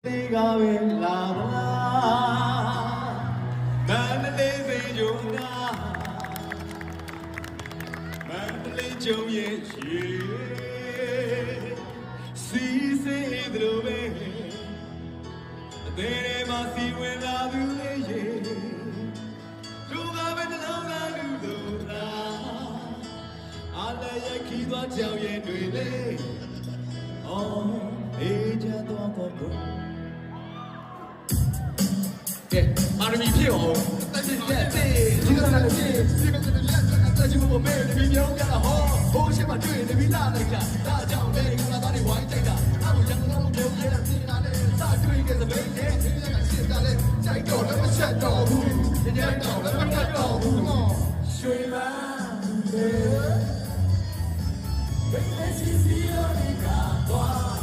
Gawe la Mandalay se jona Mandalay joye ye Si se drobe Tere ma si we la du ye Du ga be na la du la Ala ye ki twa jiao ye twi le Oh e ja twa koအာရမီဖြစ်အောင်တက်တဲ့ဒီကနေ့ဒီကနေ့လက်ကျူမမဲဒီမျိုးကြတာဟောဟိုရှိမှတွေ့နေပြီလာလိုက်တာဒါကြောင့်လေကလာသားတွေဝိုင်းတိုက်တာအခုရန်ကုန်မှာမျိုးရဲတဲ့ဒီကနေ့စတွေ့ခဲ့တဲ့ဘယ်နဲ့ဒီကနေ့စစ်တာလဲကြိုက်တော့လည်းမချက်တော့ဘူးဒီနေ့တော့လည်းမကတ်တော့ဘူးရွှေမန်းဘယ်စီစီရောဒီကတော့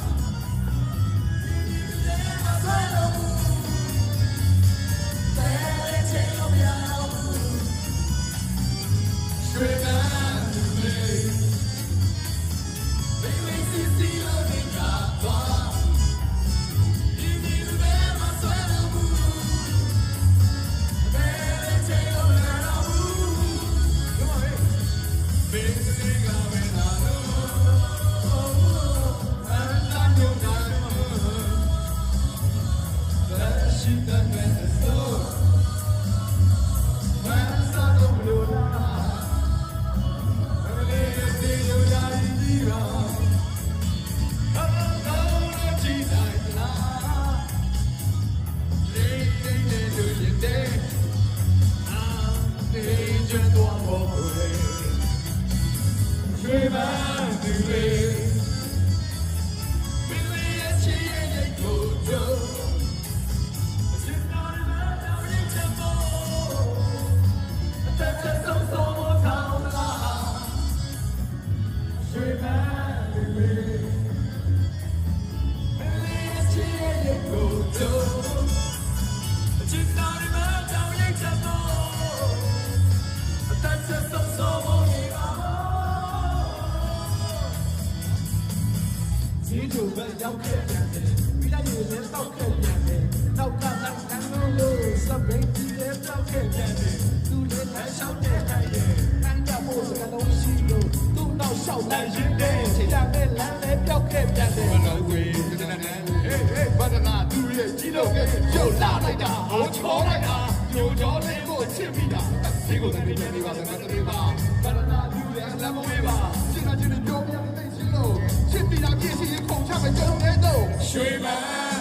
ရောက်ခဲ့ပြန်တယ်မိသားစုလည်းတောက်ခဲ့ပြန်တယ်နောက်ကလိုက်တန်းလို့စပရိတ်ကြီးလည်းတောက်ခဲ့ပြန်တယ်သူလည်းထရှောက်တဲ့တိုင်းရဲ့အန်ရဖို့စကလုံးရှိလို့သူ့နောက်လျှောက်လိုက်ရင်တဲ့ခြေတံနဲ့လမ်းလည်းပြောက်ခဲ့ပြန်တယ်ဘလို့ဝေးတနနဟေးဟေးဘာဒနာသူရဲ့ကြီးလို့ရုပ်လာလိုက်တာဟောချောလိုက်တာညိုကြောလေးကိုချစ်ပြီးတာဒီကိုတည်းနေပါတော့ငါတည်းပါဘာဒနာသူလည်းလမ်းမဝေးပါရှင်းတာချင်းပြောပြတဲ့သိချင်းလို့ချစ်ပြီးတာပြည့်စည်ရင်ခုံချမယ်ကြုံနေတော့ရွှေမန်း